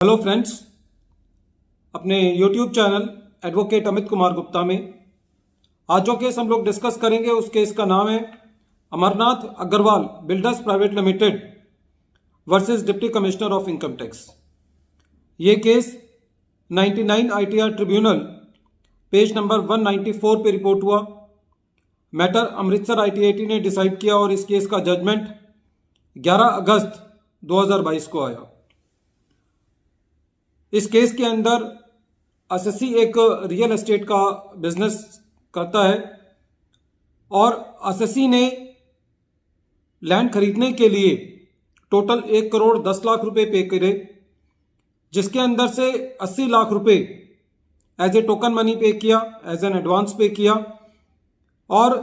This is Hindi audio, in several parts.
हेलो फ्रेंड्स, अपने YouTube channel advocate Amit Kumar Gupta में आज जो केस हम लोग डिस्कस करेंगे उस केस का नाम है Amarnath Agarwal builders private limited versus deputy commissioner of income tax. ये case 99 ITR tribunal page number 194 पे रिपोर्ट हुआ। मैटर अमृतसर ITAT ने डिसाइड किया और इस केस का जजमेंट 11 अगस्त 2022 को आया। इस केस के अंदर एसएससी एक रियल एस्टेट का बिजनेस करता है और एसएससी ने लैंड खरीदने के लिए टोटल 1 करोड़ 10 लाख रुपए पे करे, जिसके अंदर से 80 लाख रुपए एज ए टोकन मनी पे किया, एज एन एडवांस पे किया और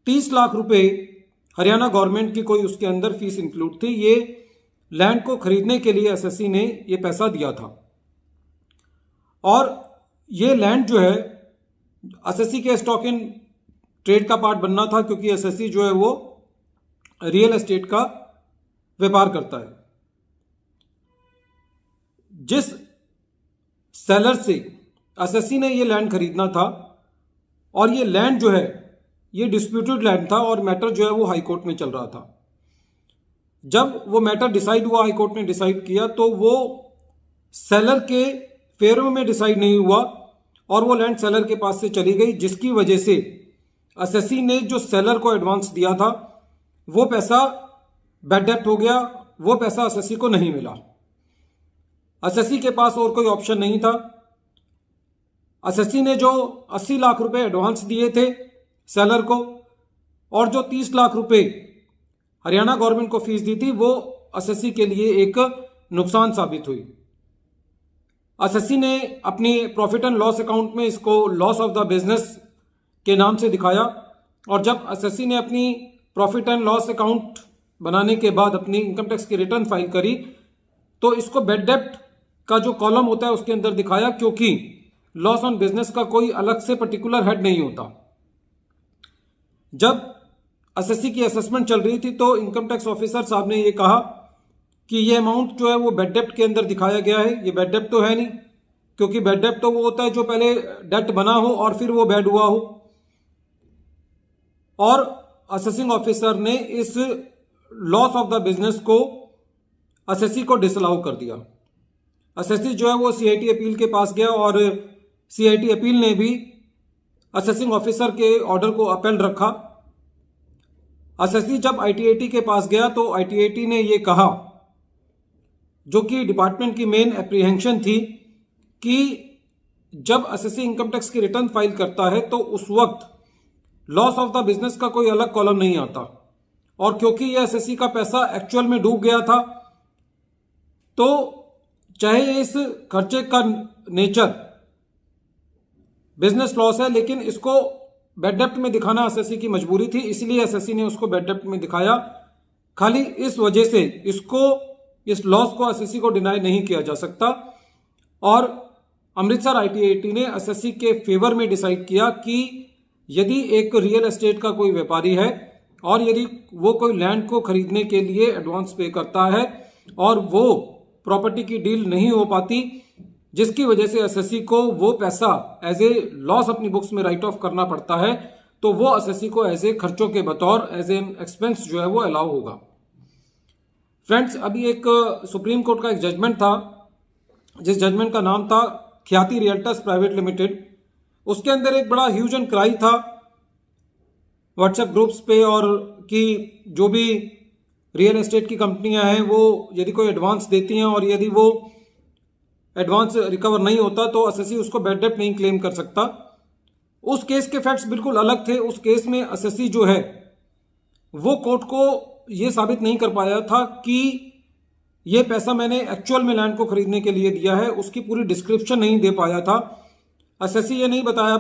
30 लाख रुपए हरियाणा गवर्नमेंट की कोई उसके अंदर फीस इंक्लूड थी। ये लैंड को खरीदने के लिए एसएससी ने ये पैसा दिया था और ये लैंड जो है एसएससी के स्टॉक इन ट्रेड का पार्ट बनना था, क्योंकि एसएससी जो है वो रियल एस्टेट का व्यापार करता है। जिस सेलर से एसएससी ने ये लैंड खरीदना था और ये लैंड जो है ये डिस्प्यूटेड लैंड था और मैटर जो है वो हाई कोर्ट में चल रहा था। जब वो मैटर डिसाइड हुआ, हाई कोर्ट ने डिसाइड किया, तो वो सेलर के फेवर में डिसाइड नहीं हुआ और वो लैंड सेलर के पास से चली गई, जिसकी वजह से एसएससी ने जो सेलर को एडवांस दिया था वो पैसा बैड डेप्ट हो गया, वो पैसा एसएससी को नहीं मिला। एसएससी के पास और कोई ऑप्शन नहीं था। एसएससी ने जो 80 लाख रुपए एडवांस दिए थे सेलर को और जो 30 लाख रुपए हरियाणा गवर्नमेंट को फीस दी थी, वो एसएससी के लिए एक नुकसान साबित हुई। एसएससी ने अपनी प्रॉफिट एंड लॉस अकाउंट में इसको लॉस ऑफ द बिजनेस के नाम से दिखाया और जब एसएससी ने अपनी प्रॉफिट एंड लॉस अकाउंट बनाने के बाद अपनी इनकम टैक्स की रिटर्न फाइल करी तो इसको बैड डेप्ट का जो कॉलम होता है उसके अंदर दिखाया, क्योंकि लॉस ऑन बिजनेस का कोई अलग से पर्टिकुलर हेड नहीं होता। जब एसएससी की असेसमेंट चल रही थी तो इनकम टैक्स ऑफिसर साहब ने ये कहा कि ये अमाउंट जो है वो बैड डेप्ट के अंदर दिखाया गया है। ये बैड डेप्ट तो है नहीं, क्योंकि बैड डेप्ट तो वो होता है जो पहले डेट बना हो और फिर वो बैड हुआ हो। और असेसिंग ऑफिसर ने इस लॉस ऑफ द बिजनेस को एसएससी को डिसअलाउ कर दिया। एसएससी जो है वो सीआईटी अपील के पास गया और सीआईटी अपील ने भी असेसिंग ऑफिसर के ऑर्डर को अपील रखा। एसएससी जब आईटीएटी के पास गया तो आईटीएटी ने ये कहा, जो कि डिपार्टमेंट की मेन एप्रीहेंशन थी, कि जब एसएससी इनकम टैक्स की रिटर्न फाइल करता है तो उस वक्त लॉस ऑफ द बिजनेस का कोई अलग कॉलम नहीं आता और क्योंकि यह एसएससी का पैसा एक्चुअल में डूब गया था तो चाहे इस खर्चे का नेचर बिजनेस लॉस है, लेकिन इसको बैड डेप्ट में दिखाना एसएससी की मजबूरी थी, इसलिए एसएससी ने उसको बैड डेप्ट में दिखाया। खाली इस वजह से इस लॉस को एसएससी को डिनाई नहीं किया जा सकता और अमृतसर आईटीएटी ने एसएससी के फेवर में डिसाइड किया कि यदि एक रियल एस्टेट का कोई व्यापारी है और यदि वो कोई लैंड को खरीदने के लिए एडवांस पे करता है और वो प्रॉपर्टी की डील नहीं हो पाती, जिसकी वजह से एसएससी को वो पैसा एज ए लॉस अपनी बुक्स में राइट ऑफ करना पड़ता है, तो वो एसएससी को एज ए खर्चों के बतौर एज एन एक्सपेंस जो है वो अलाउ होगा। फ्रेंड्स, अभी एक सुप्रीम कोर्ट का एक जजमेंट था, जिस जजमेंट का नाम था ख्याति रियल्टर्स प्राइवेट लिमिटेड। उसके अंदर एक बड़ा ह्यूज एंड क्राई था व्हाट्सएप ग्रुप्स पे और कि जो भी रियल एस्टेट की कंपनियां हैं वो यदि कोई एडवांस देती हैं और यदि वो एडवांस रिकवर नहीं होता तो एसएससी उसको बैड डेप्ट नहीं क्लेम कर सकता। उस केस के फैक्ट्स बिल्कुल अलग थे। उस केस में एसएससी जो है वो कोर्ट को ये साबित नहीं कर पाया था कि ये पैसा मैंने एक्चुअल में लैंड को खरीदने के लिए दिया है, उसकी पूरी डिस्क्रिप्शन नहीं दे पाया था। एसएससी ये नहीं बता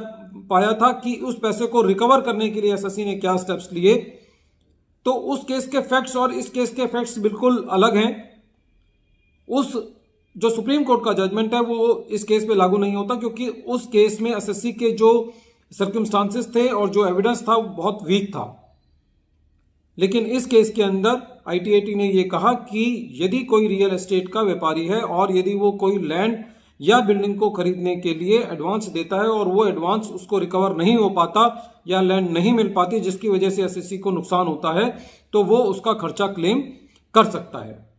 पाया था कि उस पैसे को रिकवर करने के लिए एसएससी ने क्या स्टेप्स लिए। तो उस केस के फैक्ट्स और इस केस के फैक्ट्स बिल्कुल अलग हैं। उस जो सुप्रीम कोर्ट का जजमेंट है वो इस केस पे लागू नहीं होता, क्योंकि उस केस में एसएससी के जो सर्कमस्टांसेस थे और जो एविडेंस था वो बहुत वीक था। लेकिन इस केस के अंदर ITAT ने ये कहा कि यदि कोई रियल एस्टेट का व्यापारी है और यदि वो कोई लैंड या बिल्डिंग को खरीदने के लिए एडवांस देता है और वो एडवांस उसको रिकवर नहीं हो पाता या लैंड नहीं मिल पाती जिसकी वजह से SSC को नुकसान होता है, तो वो उसका खर्चा क्लेम कर सकता है।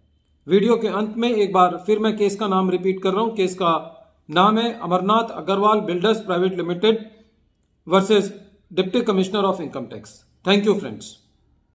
वीडियो के अंत में एक बार फिर मैं केस का नाम रिपीट कर रहा हूं। केस का नाम है Amarnath Agarwal builders private limited versus deputy commissioner of income tax. Thank you friends.